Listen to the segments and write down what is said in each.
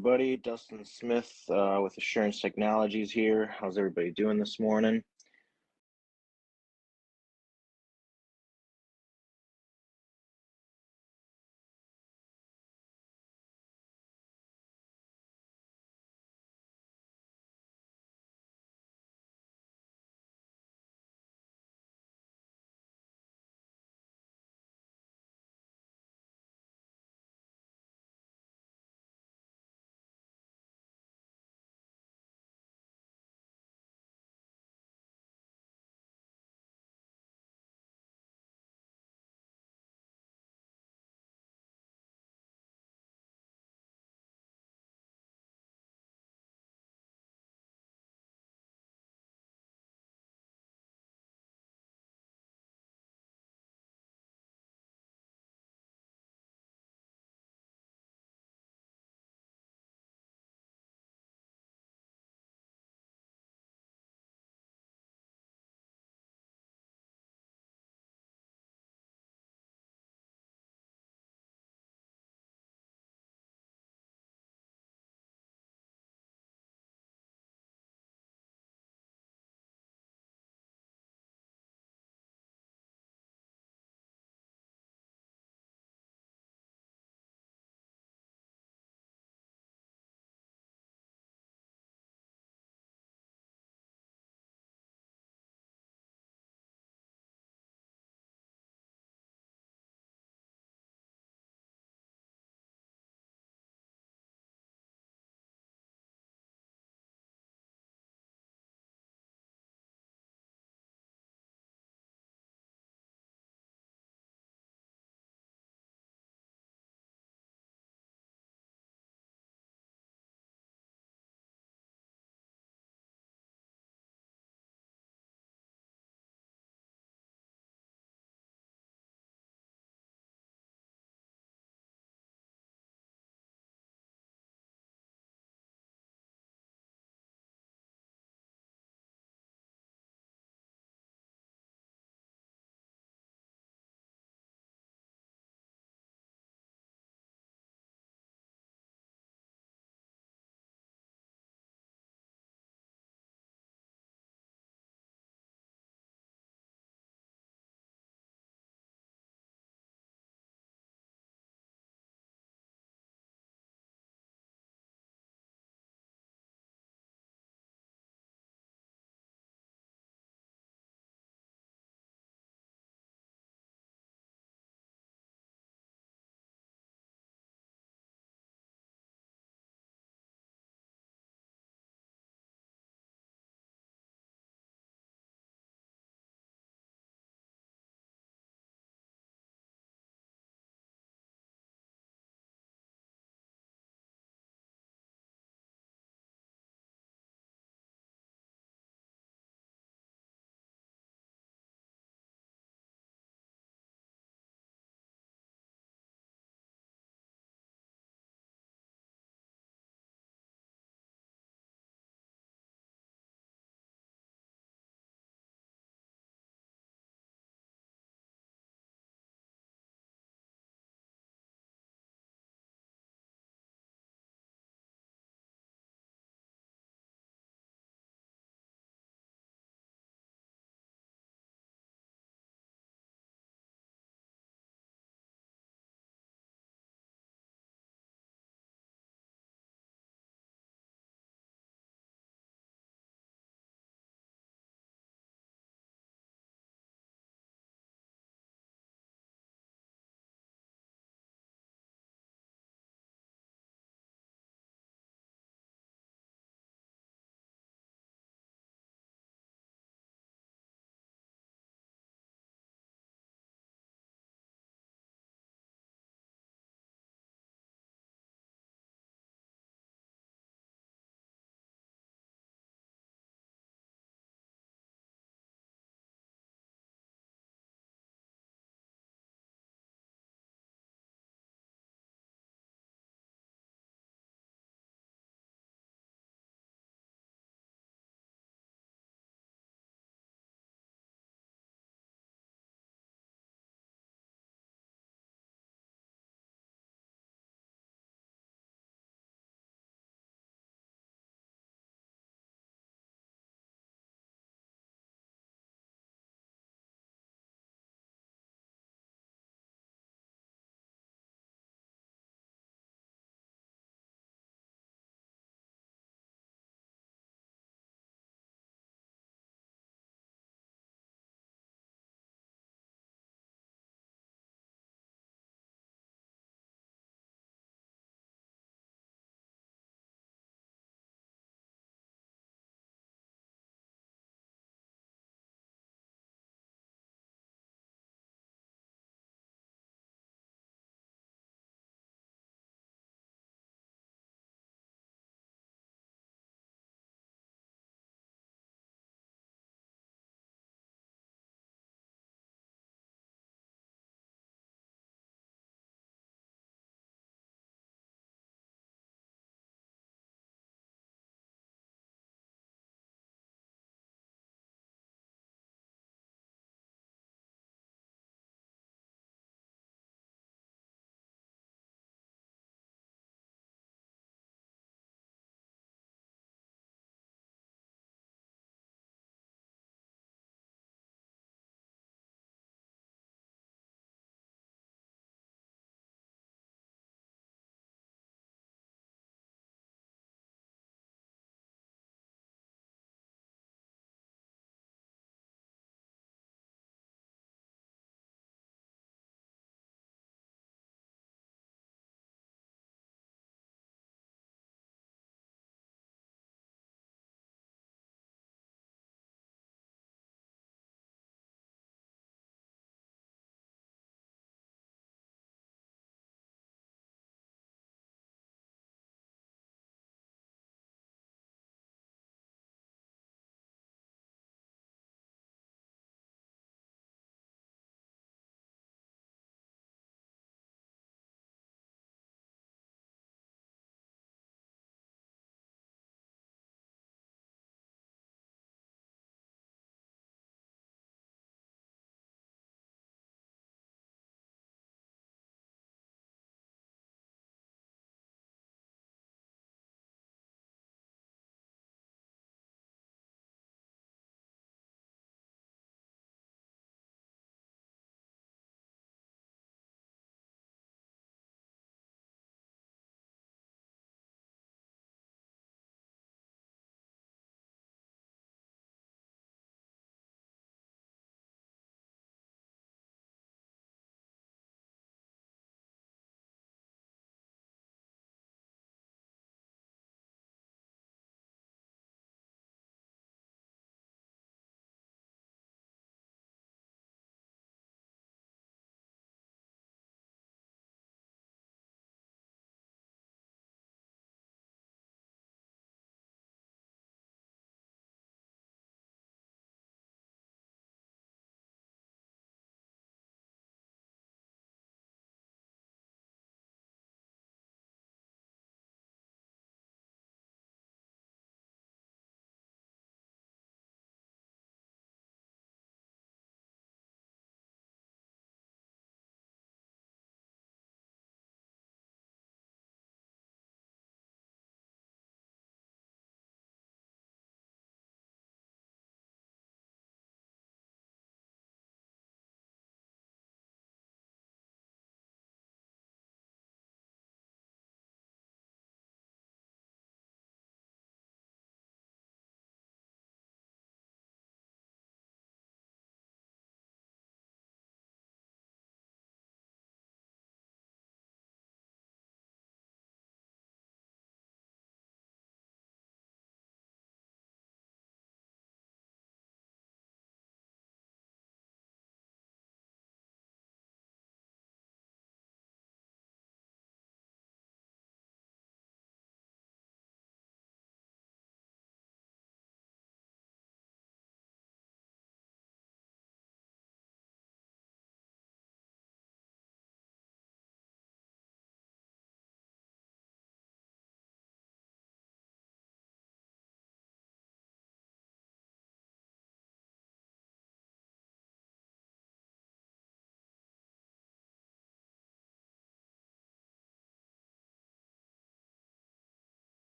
Buddy, Dustin Smith with Assurance Technologies here. How's everybody doing this morning?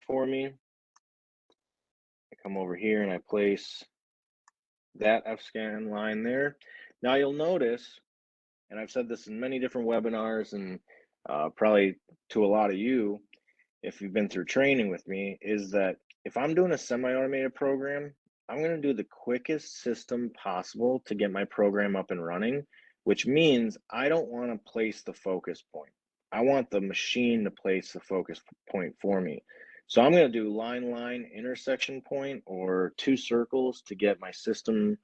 for me. I come over here and I place that F-scan line there. Now you'll notice, and I've said this in many different webinars and probably to a lot of you, if you've been through training with me, is that if I'm doing a semi-automated program, I'm going to do the quickest system possible to get my program up and running, which means I don't want to place the focus point. I want the machine to place the focus point for me. So I'm going to do line intersection point or 2 circles to get my system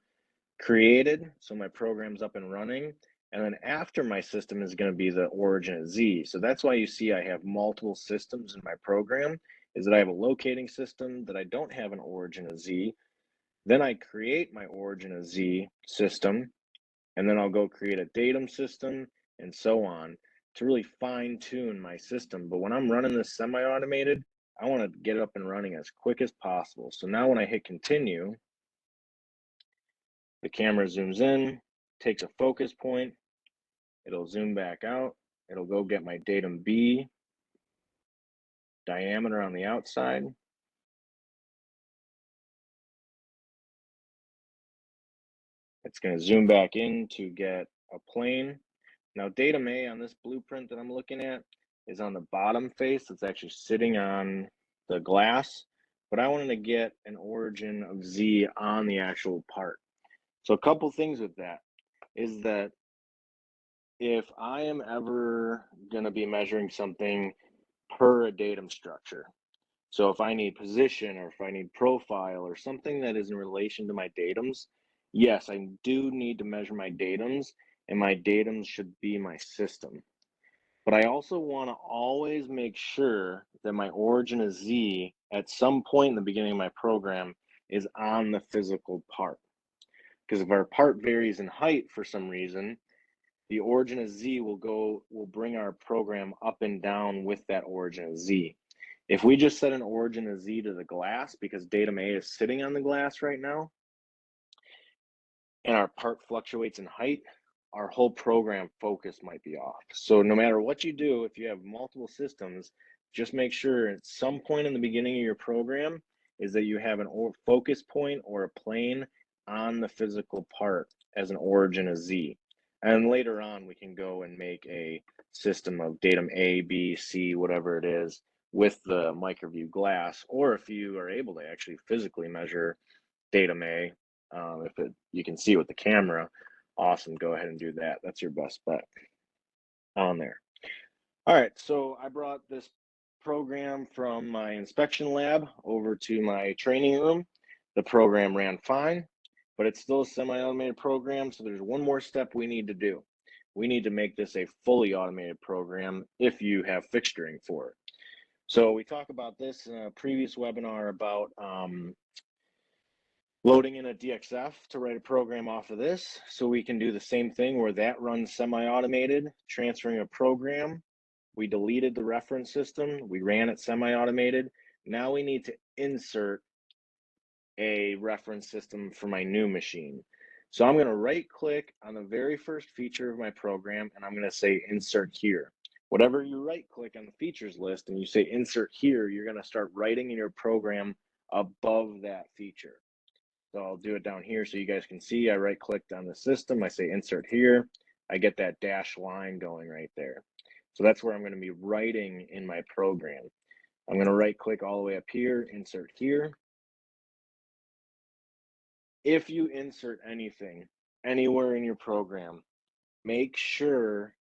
created, so my program's up and running. And then after my system is going to be the origin of Z. So that's why you see I have multiple systems in my program, is that I have a locating system that I don't have an origin of Z. Then I create my origin of Z system, and then I'll go create a datum system and so on to really fine tune my system. But when I'm running this semi-automated, I want to get it up and running as quick as possible. So now when I hit continue, the camera zooms in, takes a focus point, it'll zoom back out, it'll go get my datum B diameter on the outside. It's going to zoom back in to get a plane. Now datum A on this blueprint that I'm looking at is on the bottom face. It's actually sitting on the glass, but I wanted to get an origin of Z on the actual part. So a couple things with that is that if I am ever going to be measuring something per a datum structure, so if I need position or if I need profile or something that is in relation to my datums, yes, I do need to measure my datums, and my datums should be my system. But I also want to always make sure that my origin of Z at some point in the beginning of my program is on the physical part. Because if our part varies in height for some reason, the origin of Z will bring our program up and down with that origin of Z. If we just set an origin of Z to the glass because datum A is sitting on the glass right now, and our part fluctuates in height, our whole program focus might be off. So no matter what you do, if you have multiple systems, just make sure at some point in the beginning of your program is that you have an focus point or a plane on the physical part as an origin of Z. And later on, we can go and make a system of datum A, B, C, whatever it is, with the microview glass, or if you are able to actually physically measure datum A, you can see with the camera, awesome, go ahead and do that. That's your best bet on there. All right, so I brought this program from my inspection lab over to my training room. The program ran fine, but it's still a semi-automated program, so there's one more step we need to do. We need to make this a fully automated program if you have fixturing for it. So we talked about this in a previous webinar about loading in a DXF to write a program off of this. So we can do the same thing where that runs semi-automated, transferring a program. We deleted the reference system. We ran it semi-automated. Now we need to insert a reference system for my new machine. So I'm going to right click on the very first feature of my program, and I'm going to say insert here. Whatever you right click on the features list and you say insert here, you're going to start writing in your program above that feature. So I'll do it down here so you guys can see. I right clicked on the system. I say insert here. I get that dash line going right there. So that's where I'm going to be writing in my program. I'm going to right click all the way up here, insert here. If you insert anything anywhere in your program, make sure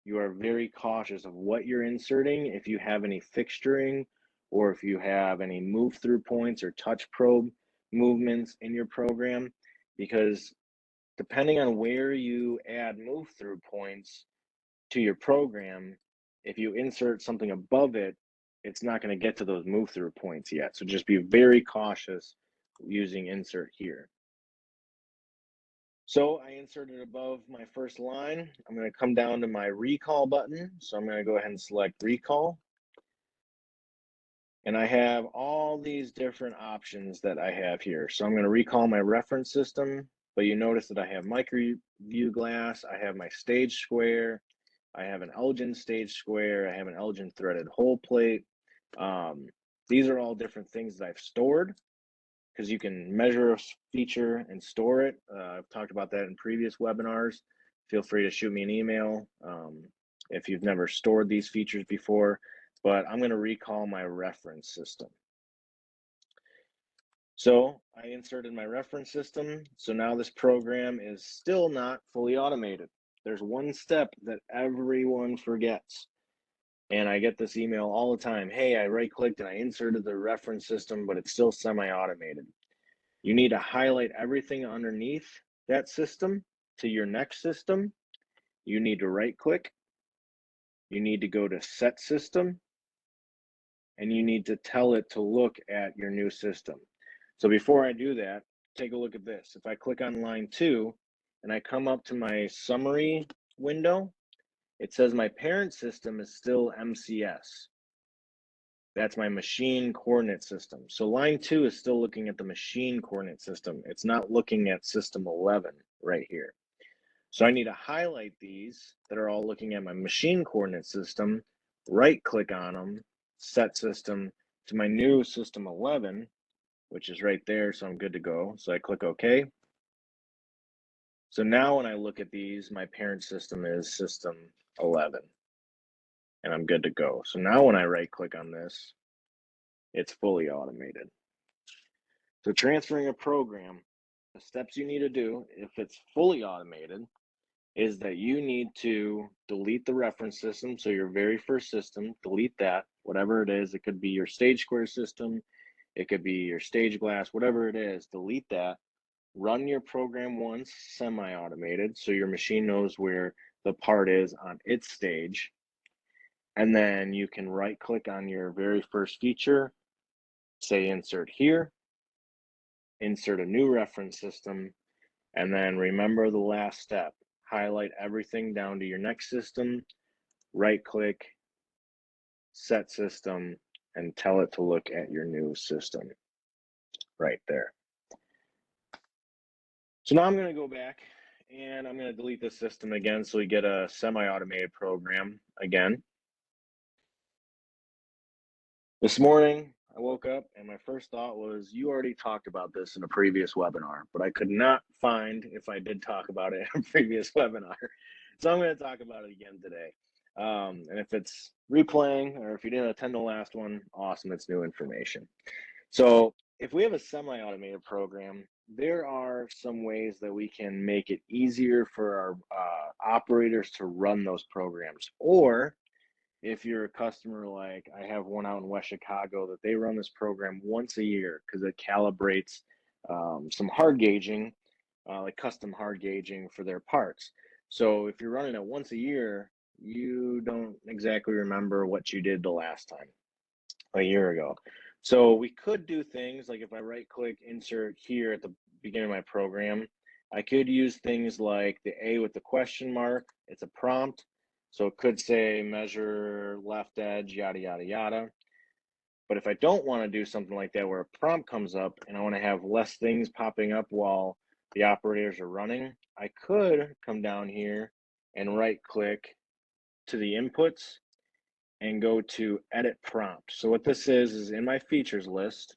you are very cautious of what you're inserting. If you have any fixturing or if you have any move through points or touch probe movements in your program, because depending on where you add move through points to your program, if you insert something above it, it's not going to get to those move through points yet. So just be very cautious using insert here. So I inserted above my first line. I'm going to come down to my recall button. So I'm going to go ahead and select recall. And I have all these different options that I have here. So I'm going to recall my reference system, but you notice that I have microview glass, I have my stage square, I have an Elgin stage square, I have an Elgin threaded hole plate. These are all different things that I've stored, because you can measure a feature and store it. I've talked about that in previous webinars. Feel free to shoot me an email if you've never stored these features before, but I'm going to recall my reference system. So I inserted my reference system. So now this program is still not fully automated. There's one step that everyone forgets. And I get this email all the time. Hey, I right-clicked and I inserted the reference system, but it's still semi-automated. You need to highlight everything underneath that system to your next system. You need to right-click. You need to go to Set System. And you need to tell it to look at your new system. So before I do that, take a look at this. If I click on line 2 and I come up to my summary window, it says my parent system is still MCS. That's my machine coordinate system. So line 2 is still looking at the machine coordinate system. It's not looking at system 11 right here. So I need to highlight these that are all looking at my machine coordinate system, right click on them, set system to my new system 11, which is right there. So I'm good to go. So I click OK. So now when I look at these, my parent system is system 11 and I'm good to go. So now when I right click on this, it's fully automated. So transferring a program, the steps you need to do if it's fully automated is that you need to delete the reference system. So your very first system, delete that, whatever it is. It could be your stage square system. It could be your stage glass, whatever it is, delete that. Run your program once semi-automated so your machine knows where the part is on its stage. And then you can right click on your very first feature, say insert here, insert a new reference system, and then remember the last step. Highlight everything down to your next system, right click, set system, and tell it to look at your new system right there. So now I'm going to go back and I'm going to delete the system again so we get a semi-automated program again. This morning I woke up and my first thought was, you already talked about this in a previous webinar, but I could not find if I did talk about it in a previous webinar. So I'm going to talk about it again today. And if it's replaying or if you didn't attend the last one, awesome, it's new information. So if we have a semi-automated program, there are some ways that we can make it easier for our operators to run those programs. Or if you're a customer, like I have one out in West Chicago, that they run this program once a year because it calibrates some hard gauging, like custom hard gauging for their parts. So if you're running it once a year, you don't exactly remember what you did the last time, a year ago. So we could do things like if I right click insert here at the beginning of my program, I could use things like the A with the question mark. It's a prompt. So it could say measure left edge, yada, yada, yada. But if I don't want to do something like that where a prompt comes up and I want to have less things popping up while the operators are running, I could come down here and right click to the inputs and go to edit prompt. So what this is in my features list.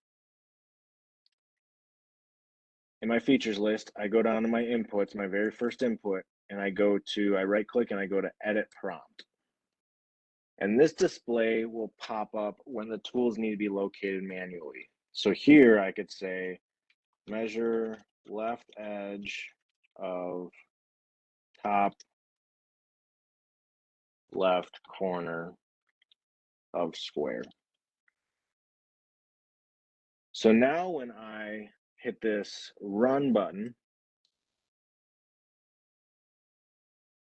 In my features list, I go down to my inputs, my very first input, and I right click and I go to edit prompt. And this display will pop up when the tools need to be located manually. So here I could say measure left edge of top left corner of square. So now when I hit this run button,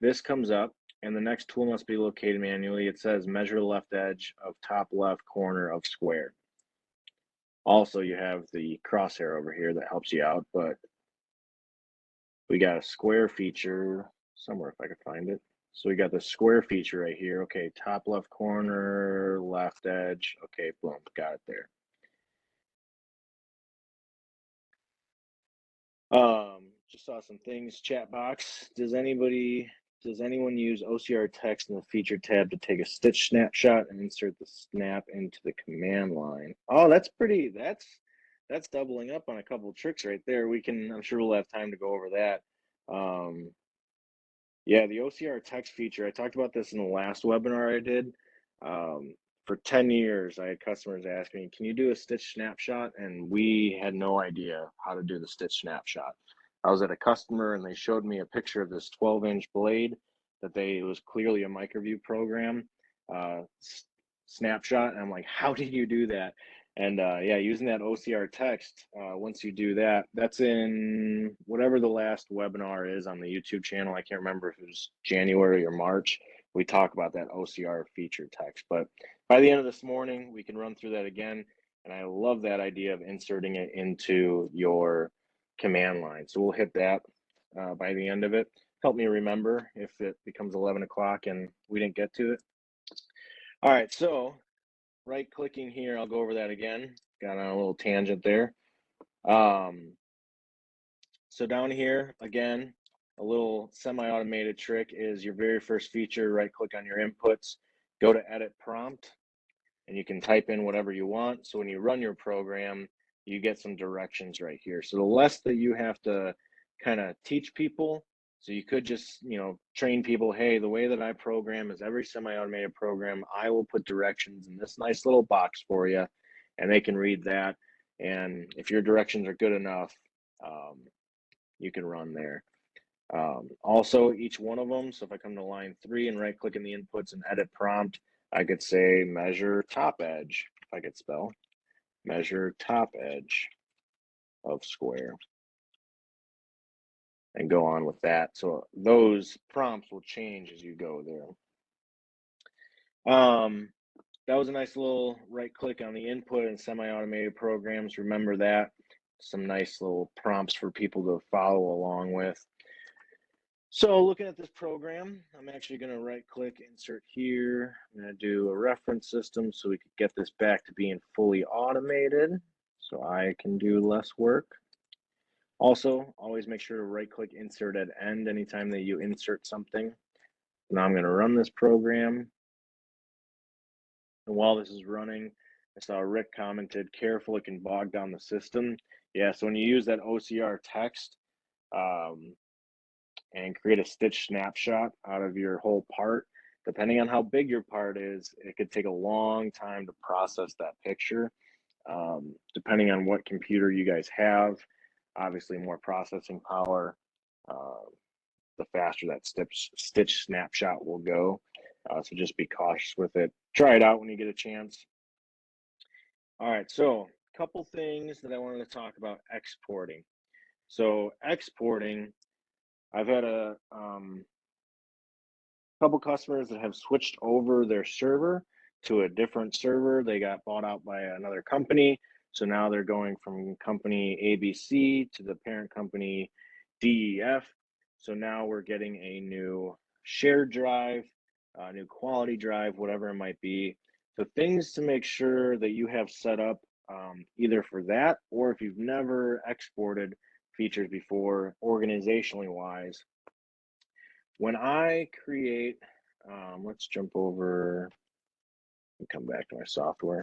this comes up and the next tool must be located manually. It says measure left edge of top left corner of square. Also, you have the crosshair over here that helps you out, but we got a square feature somewhere if I could find it. So we got the square feature right here. Okay, top left corner, left edge. Okay, boom, got it there. Just saw some things, chat box. Does anybody Does anyone use OCR text in the feature tab to take a stitch snapshot and insert the snap into the command line? Oh, that's doubling up on a couple of tricks right there. I'm sure we'll have time to go over that. Yeah, the OCR text feature, I talked about this in the last webinar I did. For 10 years, I had customers ask me, can you do a stitch snapshot? And we had no idea how to do the stitch snapshot. I was at a customer and they showed me a picture of this 12-inch blade it was clearly a microview program snapshot. And I'm like, how did you do that? And yeah, using that OCR text, once you do that, that's in whatever the last webinar is on the YouTube channel. I can't remember if it was January or March. We talk about that OCR feature text. But by the end of this morning, we can run through that again. And I love that idea of inserting it into your command line. So we'll hit that by the end of it. Help me remember if it becomes 11 o'clock and we didn't get to it. All right, so right clicking here, I'll go over that again. Got on a little tangent there. So down here, again, a little semi-automated trick is your very first feature, right click on your inputs, go to edit prompt, and you can type in whatever you want. So when you run your program, you get some directions right here. So the less that you have to kind of teach people, so you could just, train people, hey, the way that I program is every semi-automated program, I will put directions in this nice little box for you, and they can read that. And if your directions are good enough, you can run there. Also, each one of them, so if I come to line 3 and right click in the inputs and edit prompt, I could say measure top edge, if I could spell, measure top edge of square, and go on with that. So those prompts will change as you go there. That was a nice little right click on the input and semi-automated programs. Remember that. Some nice little prompts for people to follow along with. So looking at this program, I'm actually going to right click, insert here. I'm going to do a reference system so we could get this back to being fully automated so I can do less work. Also, always make sure to right click, insert at end anytime that you insert something. Now I'm going to run this program. And while this is running, I saw Rick commented, careful, it can bog down the system. Yeah, so when you use that OCR text, and create a stitch snapshot out of your whole part, depending on how big your part is, it could take a long time to process that picture. Depending on what computer you guys have, obviously more processing power, the faster that stitch snapshot will go. So just be cautious with it. Try it out when you get a chance. All right, so a couple things that I wanted to talk about exporting. So exporting, I've had a couple customers that have switched over their server to a different server. They got bought out by another company. So now they're going from company ABC to the parent company DEF. So now we're getting a new shared drive, a new quality drive, whatever it might be. So things to make sure that you have set up either for that, or if you've never exported features before, organizationally wise. When I create, let's jump over and come back to my software.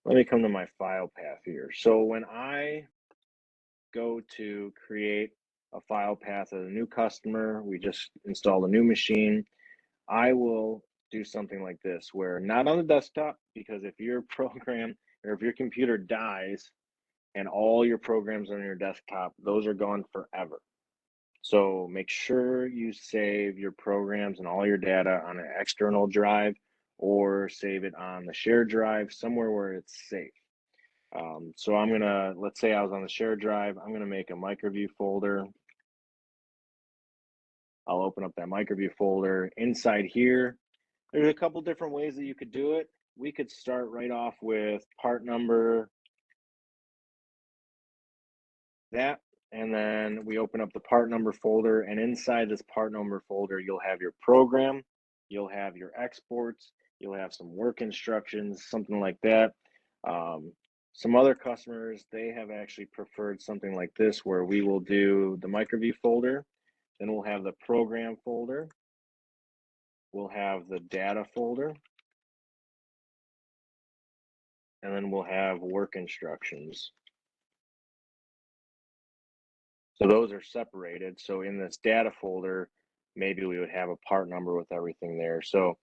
Let me come to my file path here. So when I go to create a file path of a new customer, we just installed a new machine, I will do something like this, where not on the desktop, because if your program or if your computer dies and all your programs on your desktop, those are gone forever. So make sure you save your programs and all your data on an external drive, or save it on the shared drive somewhere where it's safe. So I'm gonna, let's say I was on the shared drive, I'm gonna make a microview folder. I'll open up that microview folder. Inside here, there's a couple different ways that you could do it. We could start right off with part number, that, and then we open up the part number folder, and inside this part number folder, you'll have your program, you'll have your exports, you'll have some work instructions, something like that. Some other customers, they have actually preferred something like this, where we will do the microview folder, Then we'll have the program folder. We'll have the data folder. And then we'll have work instructions. So those are separated. So in this data folder, maybe we would have a part number with everything there. So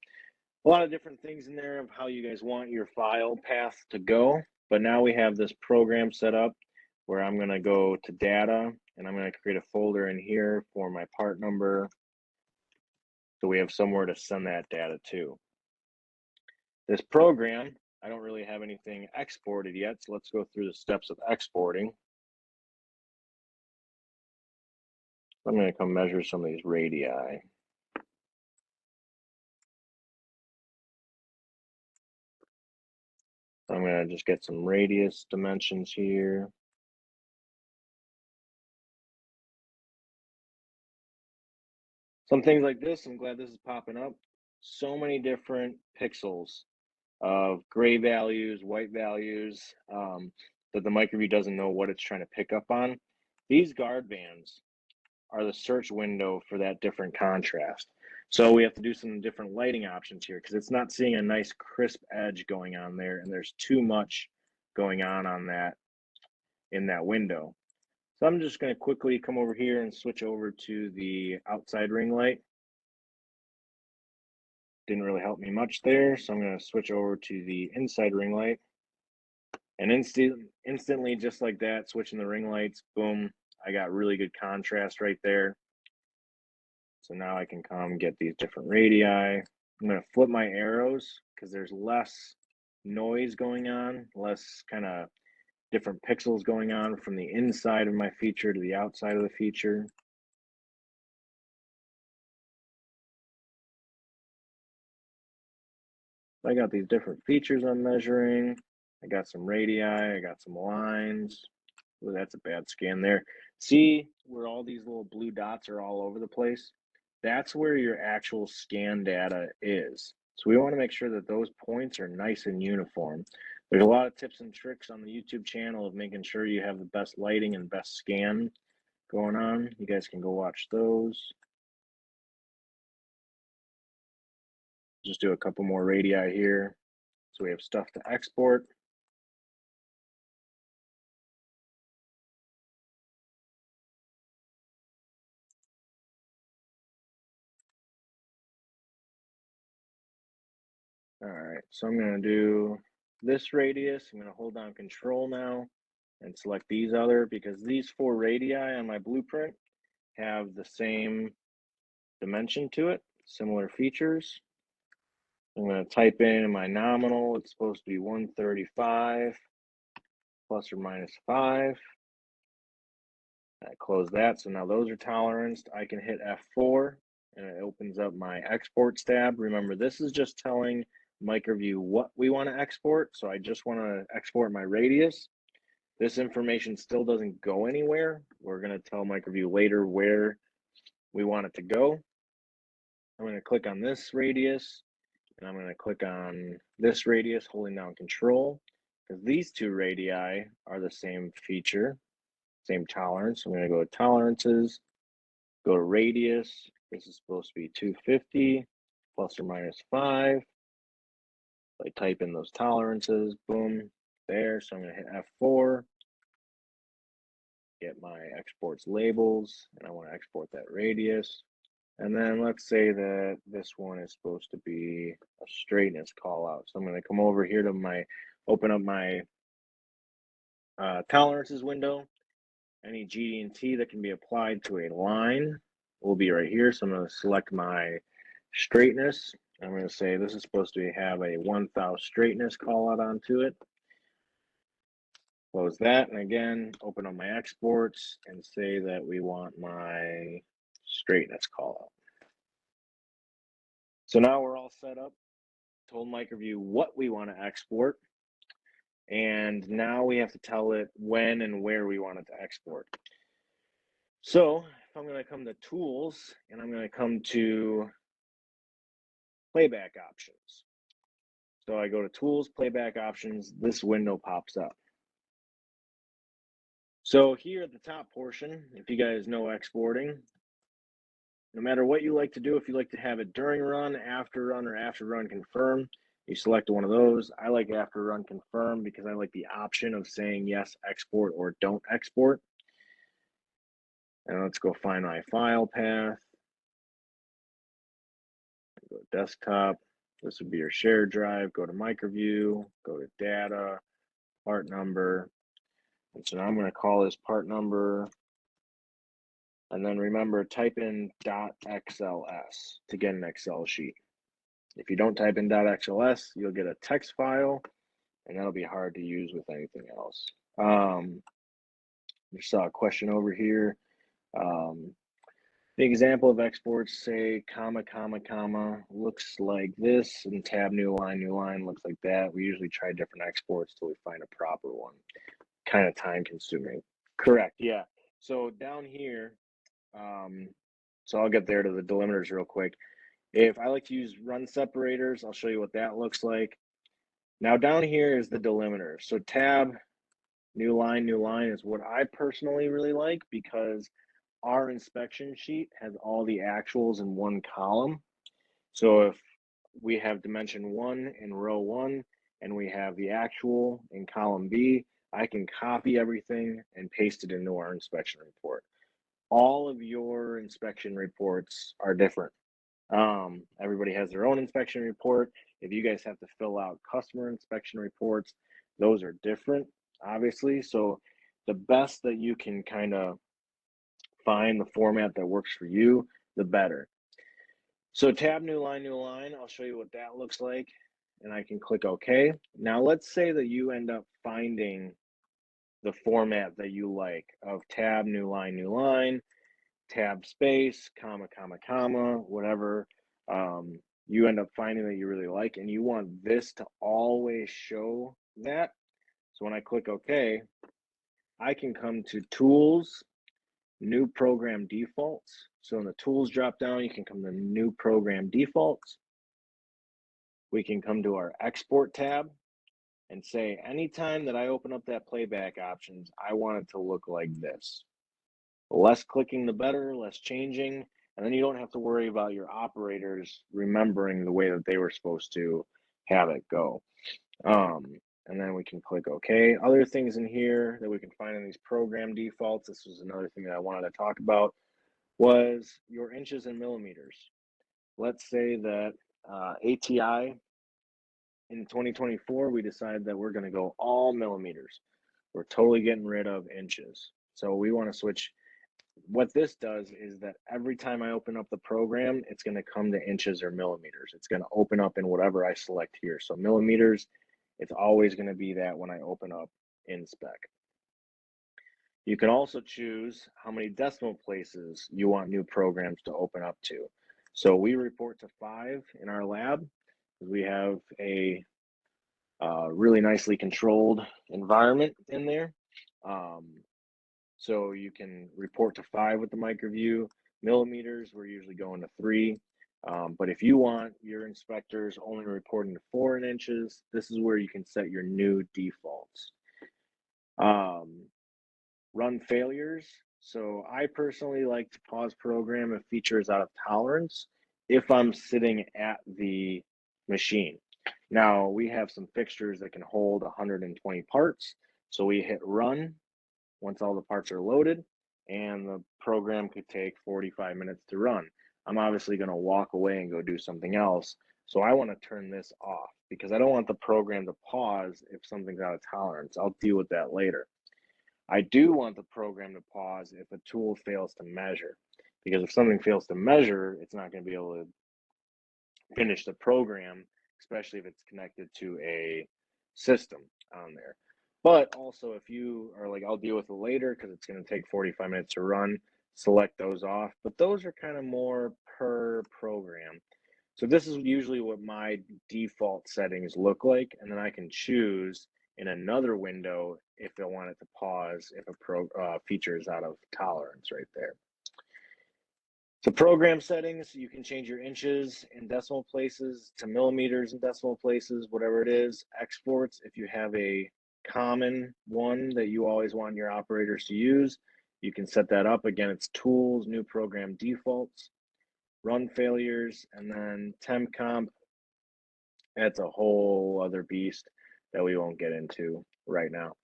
a lot of different things in there of how you guys want your file path to go. But now we have this program set up where I'm going to go to data and I'm going to create a folder in here for my part number. So we have somewhere to send that data to. This program, I don't really have anything exported yet. So let's go through the steps of exporting. I'm going to come measure some of these radii. I'm going to just get some radius dimensions here. Some things like this, I'm glad this is popping up. So many different pixels of gray values, white values, that the MicroView doesn't know what it's trying to pick up on. These guard bands are the search window for that different contrast. So we have to do some different lighting options here because it's not seeing a nice crisp edge going on there, and there's too much going on that in that window. So I'm just going to quickly come over here and switch over to the outside ring light. Didn't really help me much there, so I'm going to switch over to the inside ring light. And instantly, just like that, switching the ring lights, boom, I got really good contrast right there. So now I can come get these different radii. I'm going to flip my arrows because there's less noise going on, less kind of different pixels going on from the inside of my feature to the outside of the feature. I got these different features I'm measuring. I got some radii, I got some lines. Ooh, that's a bad scan there. See where all these little blue dots are all over the place? That's where your actual scan data is. So we want to make sure that those points are nice and uniform. There's a lot of tips and tricks on the YouTube channel of making sure you have the best lighting and best scan going on. You guys can go watch those. Just do a couple more radii here. So we have stuff to export. All right, so I'm going to do this radius. I'm going to hold down control now and select these other because these 4 radii on my blueprint have the same dimension to it, similar features. I'm going to type in my nominal. It's supposed to be 135 plus or minus 5. I close that. So now those are toleranced. I can hit F4 and it opens up my exports tab. Remember, this is just telling MicroView what we want to export. So I just want to export my radius. This information still doesn't go anywhere. We're going to tell MicroView later where we want it to go. I'm going to click on this radius and I'm going to click on this radius, holding down control, because these 2 radii are the same feature, same tolerance. I'm going to go to tolerances, go to radius. This is supposed to be 250 plus or minus 5. I type in those tolerances, boom, there. So I'm going to hit F4, get my exports labels, and I want to export that radius. And then let's say that this one is supposed to be a straightness call out. So I'm going to come over here to my, open up my tolerances window. Any GD&T that can be applied to a line will be right here. So I'm going to select my straightness. I'm going to say this is supposed to have a 1000 straightness call out onto it. Close that, and again, open up my exports and say that we want my straightness call out. So now we're all set up. Told MicroView what we want to export, and now we have to tell it when and where we want it to export. So if I'm going to come to tools and I'm going to come to playback options. So I go to tools, playback options, this window pops up. So here at the top portion, if you guys know exporting, no matter what you like to do, if you like to have it during run, or after run confirm, you select one of those. I like after run confirm because I like the option of saying yes, export, or don't export. And let's go find my file path. Go to desktop. This would be your shared drive. Go to microview, go to data, part number. And so now I'm going to call this part number. And then remember, type in .xls to get an Excel sheet. If you don't type in .xls, you'll get a text file, and that'll be hard to use with anything else. You saw a question over here. The example of exports, say comma, comma, comma, looks like this, and tab new line looks like that. We usually try different exports till we find a proper one. Kind of time consuming. Correct, yeah. So down here, so I'll get there to the delimiters real quick. If I like to use run separators, I'll show you what that looks like. Now down here is the delimiter. So tab new line is what I personally really like, because our inspection sheet has all the actuals in one column. So if we have dimension 1 in row 1 and we have the actual in column B, I can copy everything and paste it into our inspection report. All of your inspection reports are different. Everybody has their own inspection report. If you guys have to fill out customer inspection reports, those are different, obviously. So the best that you can kind of find the format that works for you, the better. So tab new line, I'll show you what that looks like, and I can click OK. Now let's say that you end up finding the format that you like of tab new line, tab space, comma, comma, comma, whatever you end up finding that you really like, and you want this to always show that. So when I click OK, I can come to Tools, New Program Defaults. So in the Tools drop down, you can come to New Program Defaults. We can come to our Export tab and say, anytime that I open up that playback options, I want it to look like this. Less clicking, the better, less changing. And then you don't have to worry about your operators remembering the way that they were supposed to have it go. And then we can click OK. Other things in here that we can find in these program defaults, this was another thing that I wanted to talk about, was your inches and millimeters. Let's say that ATI in 2024, we decided that we're going to go all millimeters. We're totally getting rid of inches. So we want to switch. What this does is that every time I open up the program, it's going to come to inches or millimeters. It's going to open up in whatever I select here. So millimeters, it's always going to be that when I open up InSpec. You can also choose how many decimal places you want new programs to open up to. So we report to 5 in our lab because we have a really nicely controlled environment in there. So you can report to 5 with the microview. Millimeters, we're usually going to 3. But if you want your inspectors only reporting to 4 inches, this is where you can set your new defaults. Run failures. So I personally like to pause program if feature is out of tolerance if I'm sitting at the machine. Now we have some fixtures that can hold 120 parts. So we hit run once all the parts are loaded, and the program could take 45 minutes to run. I'm obviously going to walk away and go do something else. So I want to turn this off because I don't want the program to pause if something's out of tolerance. I'll deal with that later. I do want the program to pause if a tool fails to measure, because if something fails to measure, it's not going to be able to finish the program, especially if it's connected to a system on there. But also, if you are like, I'll deal with it later because it's going to take 45 minutes to run, select those off. But those are kind of more per program. So this is usually what my default settings look like. And then I can choose in another window if I want it to pause if a feature is out of tolerance right there. So program settings, you can change your inches in decimal places to millimeters in decimal places, whatever it is. Exports, if you have a common one that you always want your operators to use, you can set that up. Again, it's tools, new program defaults. run failures, and then temp comp. That's a whole other beast that we won't get into right now.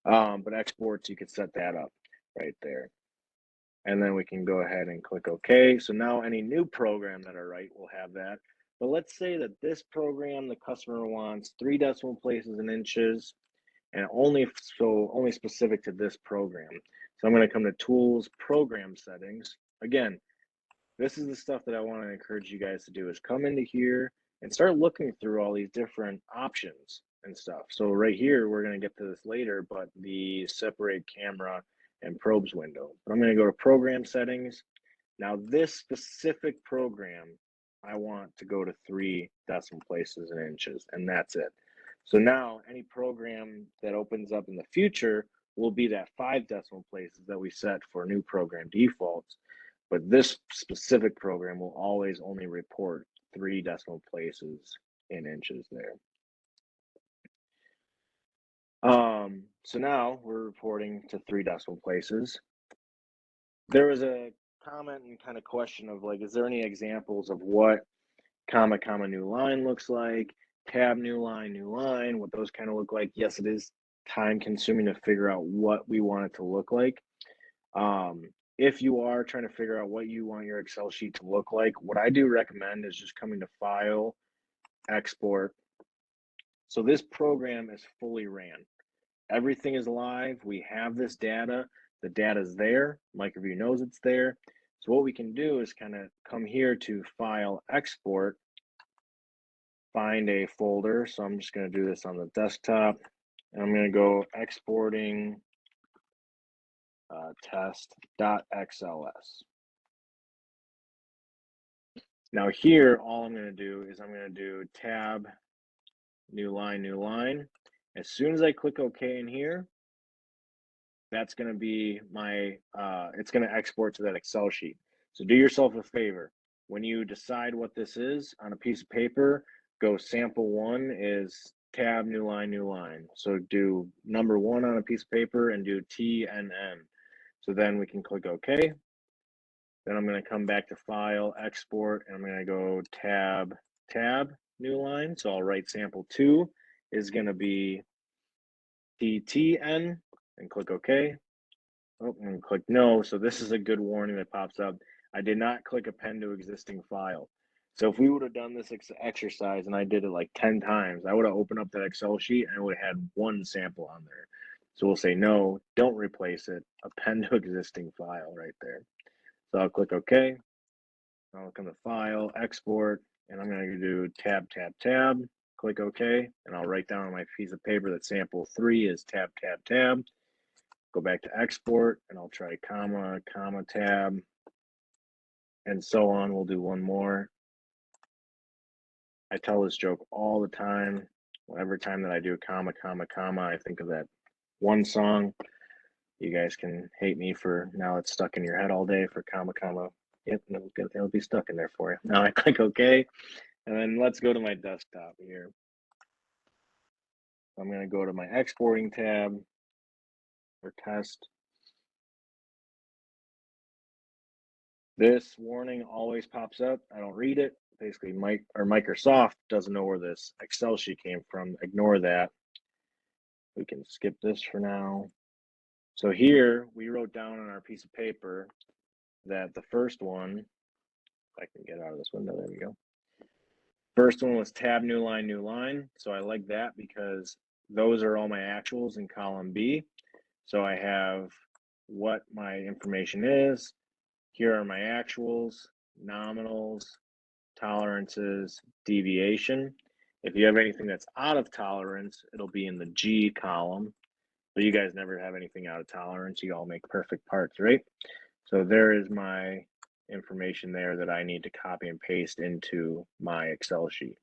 But exports, you could set that up right there. And then we can go ahead and click OK. So now any new program that I write will have that. But let's say that this program, the customer wants 3 decimal places in inches, and only specific to this program. So I'm going to come to Tools, Program Settings. Again, this is the stuff that I want to encourage you guys to do, is come into here and start looking through all these different options and stuff. So right here, we're going to get to this later, but the separate camera and probes window. But I'm going to go to Program Settings. Now this specific program, I want to go to 3 decimal places in inches, and that's it. So now any program that opens up in the future will be that 5 decimal places that we set for new program defaults. But this specific program will always only report 3 decimal places in inches there. So now we're reporting to 3 decimal places. There was a comment and kind of question of like, is there any examples of what comma, comma, new line looks like, tab, new line, what those kind of look like? Yes, it is time consuming to figure out what we want it to look like. If you are trying to figure out what you want your Excel sheet to look like, what I do recommend is just coming to File, Export. So this program is fully ran. Everything is live. We have this data. The data is there. MicroView knows it's there. So what we can do is kind of come here to File, Export, find a folder. So I'm just going to do this on the desktop. And I'm going to go exporting test.xls. Now here, all I'm going to do is I'm going to do tab, new line. As soon as I click OK in here, that's going to be my, it's going to export to that Excel sheet. So do yourself a favor. When you decide what this is on a piece of paper, go sample 1 is tab, new line. So do number 1 on a piece of paper and do TNN. So then we can click OK. Then I'm going to come back to File, Export, and I'm going to go tab, new line. So I'll write sample 2 is going to be TTN and click OK. Oh, and click no. So this is a good warning that pops up. I did not click append to existing file. So if we would have done this exercise and I did it like 10 times, I would have opened up that Excel sheet and it would have had 1 sample on there. So we'll say no, don't replace it, append to existing file right there. So I'll click OK. I'll come to File, Export, and I'm going to do tab, click OK, and I'll write down on my piece of paper that sample 3 is tab. Go back to Export, and I'll try comma, tab, and so on. We'll do one more. I tell this joke all the time. Every time that I do comma, I think of that one song. You guys can hate me for now. It's stuck in your head all day for comma. Yep, it'll be stuck in there for you. Now I click OK, and then let's go to my desktop here. I'm going to go to my exporting tab for test. This warning always pops up. I don't read it. Basically, Microsoft doesn't know where this Excel sheet came from. Ignore that. We can skip this for now. So here we wrote down on our piece of paper that the first one, if I can get out of this window, there we go. First one was tab, new line. So I like that because those are all my actuals in column B. So I have what my information is. Here are my actuals, nominals, tolerances, deviation. If you have anything that's out of tolerance, it'll be in the G column. But you guys never have anything out of tolerance. You all make perfect parts, right? So there is my information there that I need to copy and paste into my Excel sheet.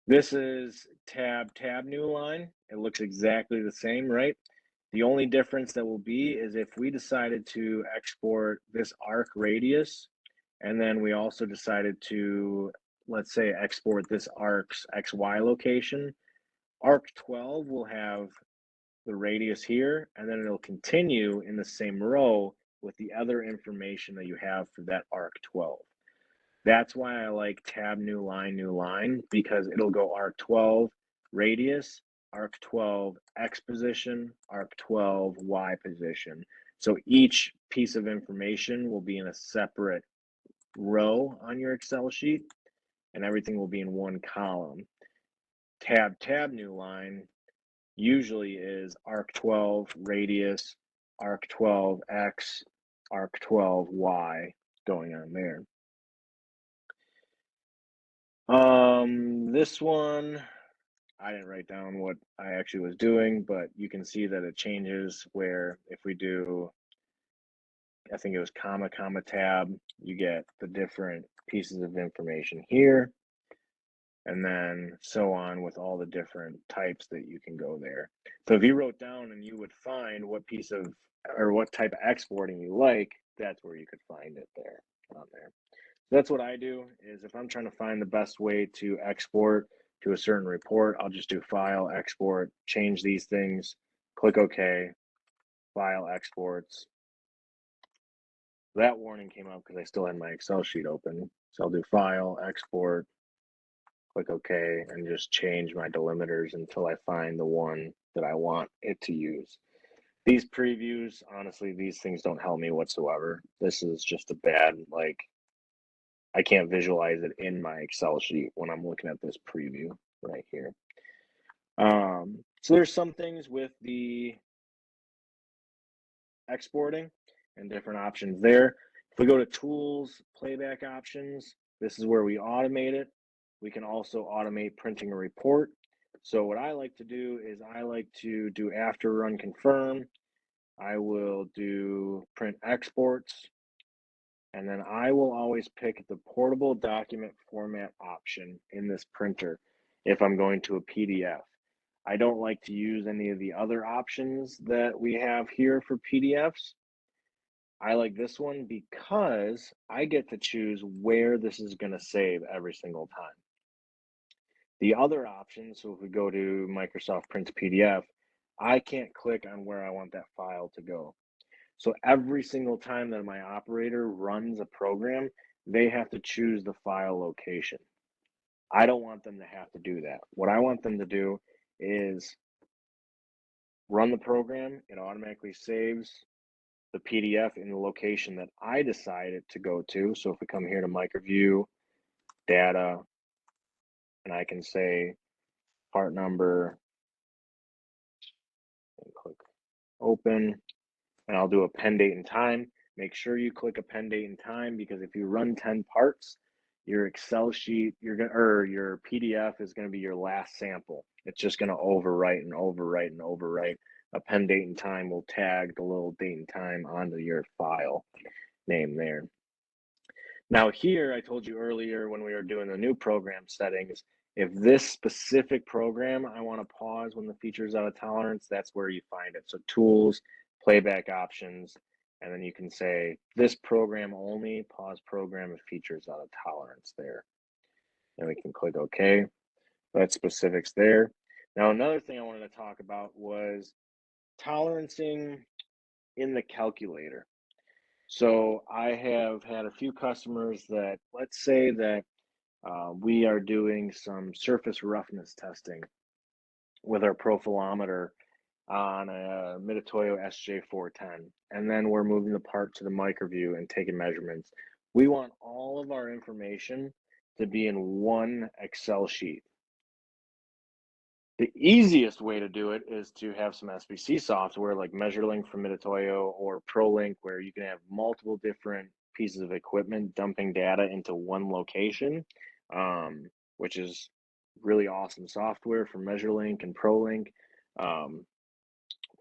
This is tab, new line. It looks exactly the same, right? The only difference that will be is if we decided to export this arc radius, and then we also decided to, let's say, export this arc's XY location, arc 12 will have the radius here, and then it'll continue in the same row with the other information that you have for that ARC12. That's why I like tab new line, because it'll go ARC12 radius, ARC12 X position, ARC12 Y position. So each piece of information will be in a separate row on your Excel sheet, and everything will be in one column. Tab new line usually is ARC12 radius, ARC12 X, ARC12 Y going on there. This one, I didn't write down what I actually was doing, but you can see that it changes where if we do, I think it was comma, tab, you get the different pieces of information here, and then so on with all the different types that you can go there. So if you wrote down and you would find what piece of, or what type of exporting you like, that's where you could find it there on there. That's what I do, is if I'm trying to find the best way to export to a certain report, I'll just do file, export, change these things, click OK, file exports. That warning came up because I still had my Excel sheet open. So I'll do file, export, click OK, and just change my delimiters until I find the one that I want it to use. These previews, honestly, these things don't help me whatsoever. This is just a bad, like, I can't visualize it in my Excel sheet when I'm looking at this preview right here. So there's some things with the exporting and different options there. If we go to tools, playback options, this is where we automate it. We can also automate printing a report. So what I like to do is I like to do after run confirm. I will do print exports. And then I will always pick the portable document format option in this printer if I'm going to a PDF. I don't like to use any of the other options that we have here for PDFs. I like this one because I get to choose where this is going to save every single time. The other option, so if we go to Microsoft Print PDF, I can't click on where I want that file to go. So every single time that my operator runs a program, they have to choose the file location. I don't want them to have to do that. What I want them to do is run the program. It automatically saves the PDF in the location that I decide it to go to. So if we come here to MicroView, data, and I can say part number, and click open, and I'll do a pen date and time. Make sure you click a pen date and time, because if you run 10 parts, your Excel sheet, your PDF is going to be your last sample. It's just going to overwrite and overwrite and overwrite. A pen date and time will tag the little date and time onto your file name there. Now here, I told you earlier when we were doing the new program settings, if this specific program I want to pause when the feature is out of tolerance, that's where you find it. So tools, playback options, and then you can say this program only, pause program if feature is out of tolerance there. And we can click OK. That's specifics there. Now, another thing I wanted to talk about was tolerancing in the calculator. So I have had a few customers that, let's say that we are doing some surface roughness testing with our profilometer on a Mitutoyo SJ410, and then we're moving the part to the MicroView and taking measurements. We want all of our information to be in one Excel sheet. The easiest way to do it is to have some SBC software like MeasureLink from Mitutoyo or ProLink, where you can have multiple different pieces of equipment dumping data into one location, which is really awesome software from MeasureLink and ProLink.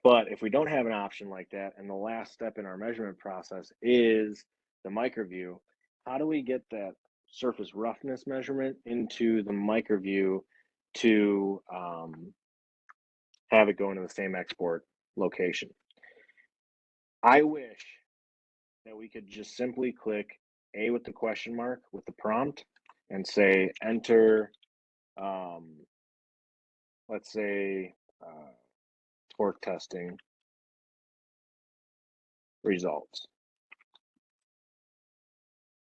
But if we don't have an option like that, and the last step in our measurement process is the MicroView, how do we get that surface roughness measurement into the MicroView to have it go into the same export location? I wish that we could just simply click A with the question mark with the prompt and say enter, let's say, torque testing results.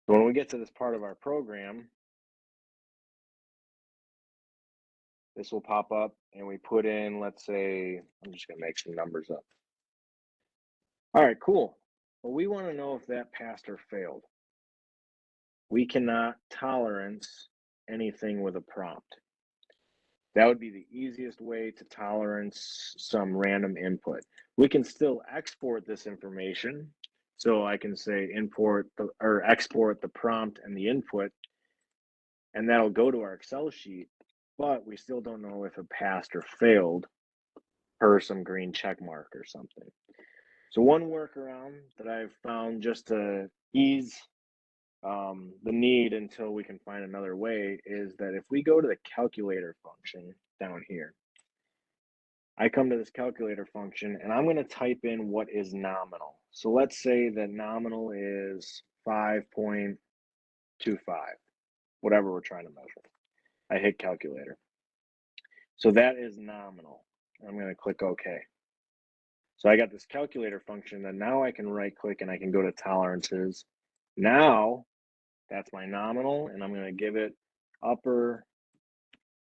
So when we get to this part of our program, this will pop up and we put in, let's say, I'm just gonna make some numbers up. All right, cool. Well, we wanna know if that passed or failed. We cannot tolerance anything with a prompt. That would be the easiest way to tolerance some random input. We can still export this information. So I can say import or export the prompt and the input, and that'll go to our Excel sheet, but we still don't know if it passed or failed per some green check mark or something. So one workaround that I've found just to ease the need until we can find another way is that if we go to the calculator function down here, I come to this calculator function and I'm going to type in what is nominal. So let's say that nominal is 5.25, whatever we're trying to measure. I hit calculator. So that is nominal. I'm going to click OK. So I got this calculator function that now I can right click and I can go to tolerances. Now that's my nominal and I'm going to give it upper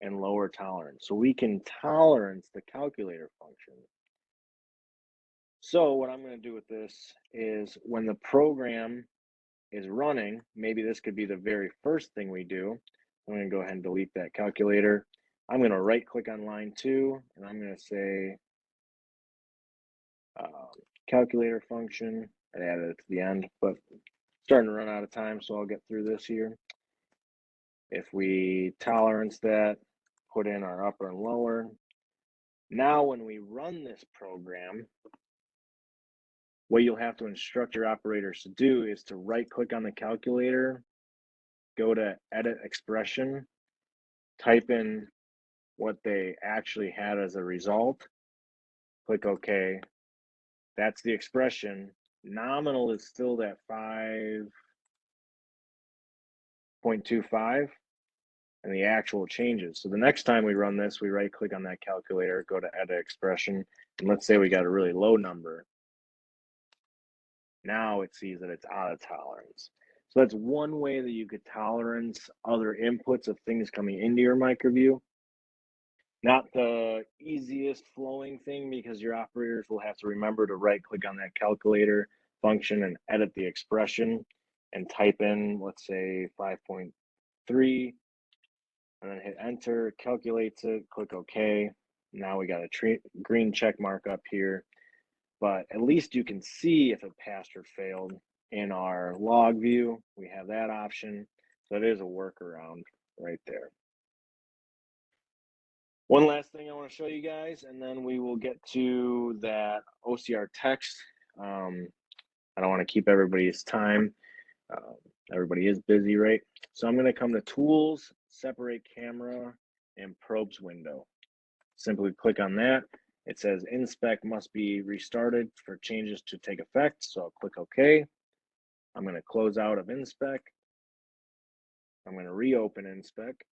and lower tolerance. So we can tolerance the calculator function. So what I'm going to do with this is when the program is running, maybe this could be the very first thing we do. I'm going to go ahead and delete that calculator. I'm going to right click on line 2 and I'm going to say calculator function. I added it to the end, but starting to run out of time, so I'll get through this here. If we tolerance that, put in our upper and lower. Now when we run this program, what you'll have to instruct your operators to do is to right click on the calculator, go to edit expression, type in what they actually had as a result, click OK. That's the expression. Nominal is still that 5.25 and the actual changes. So the next time we run this, we right click on that calculator, go to edit expression, and let's say we got a really low number. Now it sees that it's out of tolerance. So that's one way that you could tolerance other inputs of things coming into your microview. Not the easiest flowing thing because your operators will have to remember to right click on that calculator function and edit the expression and type in, let's say 5.3, and then hit enter, calculates it, click OK. Now we got a green check mark up here, but at least you can see if it passed or failed in our log view. We have that option. So it is a workaround right there. One last thing I want to show you guys, and then we will get to that OCR text. I don't want to keep everybody's time. Everybody is busy, right? So I'm going to come to Tools, Separate Camera, and Probes window. Simply click on that. It says Inspect must be restarted for changes to take effect. So I'll click OK. I'm going to close out of Inspect. I'm going to reopen Inspect.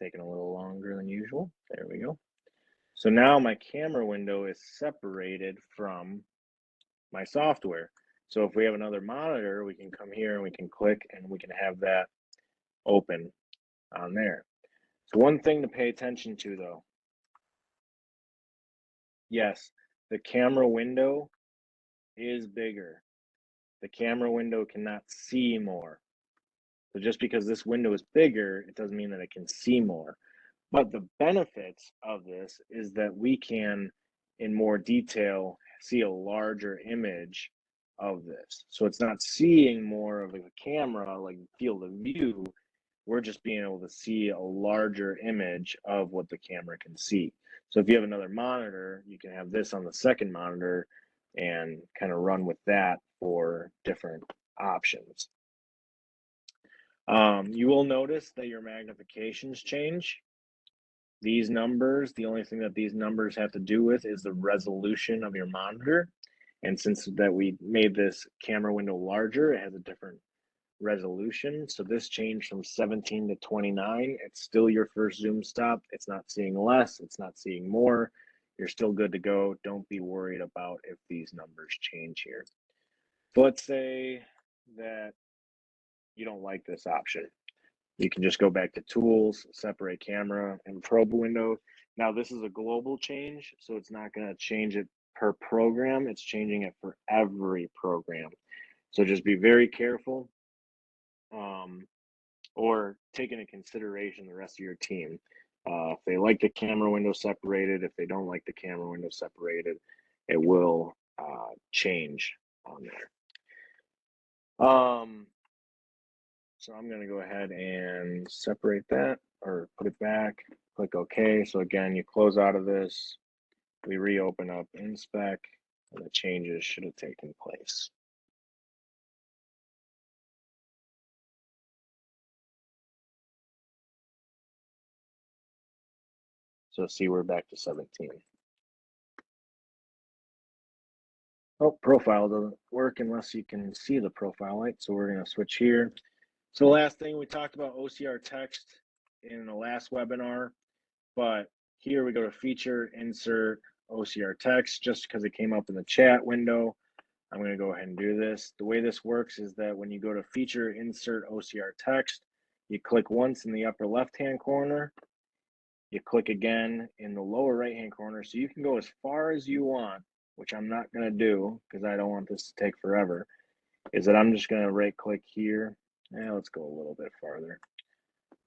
Taking a little longer than usual. There we go. So now my camera window is separated from my software. So if we have another monitor, we can come here and we can click and we can have that open on there. So one thing to pay attention to though, yes, the camera window is bigger. The camera window cannot see more. So just because this window is bigger, it doesn't mean that it can see more. But the benefits of this is that we can, in more detail, see a larger image of this. So it's not seeing more of a camera, like field of view. We're just being able to see a larger image of what the camera can see. So if you have another monitor, you can have this on the second monitor and kind of run with that for different options. You will notice that your magnifications change. These numbers, the only thing that these numbers have to do with is the resolution of your monitor. And since that we made this camera window larger, it has a different resolution. So this changed from 17 to 29. It's still your first zoom stop. It's not seeing less, it's not seeing more. You're still good to go. Don't be worried about if these numbers change here. So let's say that you don't like this option. You can just go back to tools, separate camera, and probe window. Now this is a global change, so it's not going to change it per program. It's changing it for every program. So just be very careful, or take into consideration the rest of your team. If they like the camera window separated, if they don't like the camera window separated, it will change on there. So I'm going to go ahead and separate that or put it back, click OK. So again, you close out of this, we reopen up inspect, and the changes should have taken place. So see, we're back to 17. Oh, profile doesn't work unless you can see the profile light. So we're going to switch here. So the last thing we talked about OCR text in the last webinar, but here we go to feature, insert OCR text just because it came up in the chat window. I'm going to go ahead and do this. The way this works is that when you go to feature, insert OCR text, you click once in the upper left-hand corner, you click again in the lower right-hand corner. So you can go as far as you want, which I'm not going to do because I don't want this to take forever, is that I'm just going to right click here. And let's go a little bit farther.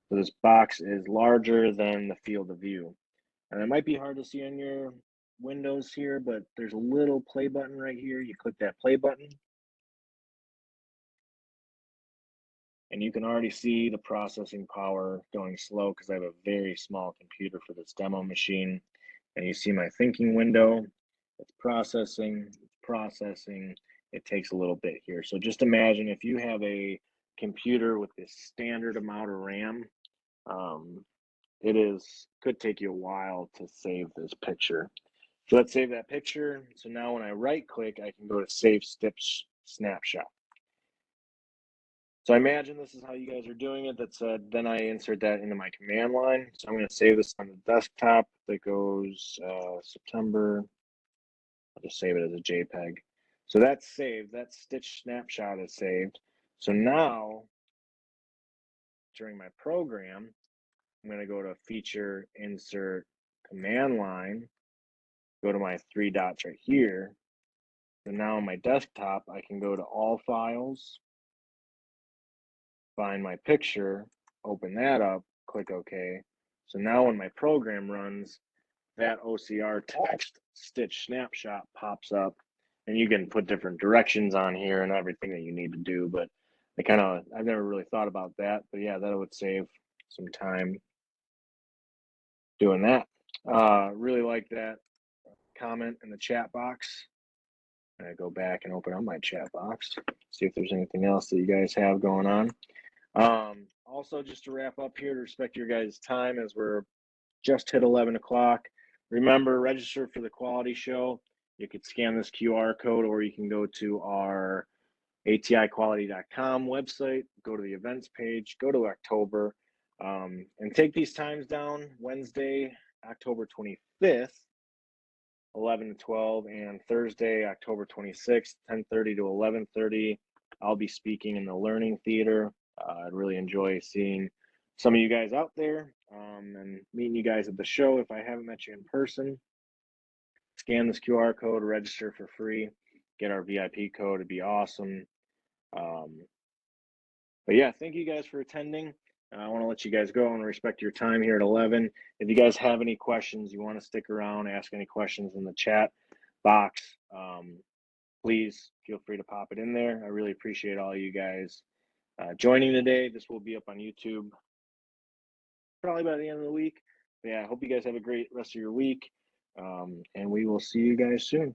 So this box is larger than the field of view. And it might be hard to see on your windows here, but there's a little play button right here. You click that play button. And you can already see the processing power going slow because I have a very small computer for this demo machine. And you see my thinking window. It's processing, It takes a little bit here. So just imagine if you have a computer with this standard amount of RAM, could take you a while to save this picture. So let's save that picture. So now when I right click, I can go to save stitch snapshot. So I imagine this is how you guys are doing it. That said, then I insert that into my command line. So I'm going to save this on the desktop. That goes September. I'll just save it as a JPEG. So that's saved. That stitch snapshot is saved. So now, during my program, I'm going to go to feature, insert, command line, go to my three dots right here. So now on my desktop, I can go to all files, find my picture, open that up, click OK. So now when my program runs, that OCR text stitch snapshot pops up, and you can put different directions on here and everything that you need to do. But I've never really thought about that. But yeah, that would save some time doing that. Really like that comment in the chat box. And I go back and open up my chat box, see if there's anything else that you guys have going on. Also, just to wrap up here, to respect your guys' time as we're just hit 11 o'clock. Remember, register for the quality show. You could scan this QR code, or you can go to our atiquality.com website, go to the events page, go to October, and take these times down. Wednesday, October 25th, 11 to 12, and Thursday, October 26th, 10:30 to 11:30. I'll be speaking in the Learning Theater. I'd really enjoy seeing some of you guys out there and meeting you guys at the show. If I haven't met you in person, scan this QR code, register for free, get our VIP code. It'd be awesome. But yeah, thank you guys for attending. I want to let you guys go and respect your time here at 11. If you guys have any questions, you want to stick around, ask any questions in the chat box, please feel free to pop it in there. I really appreciate all you guys joining today. This will be up on YouTube probably by the end of the week. But yeah, I hope you guys have a great rest of your week, and we will see you guys soon.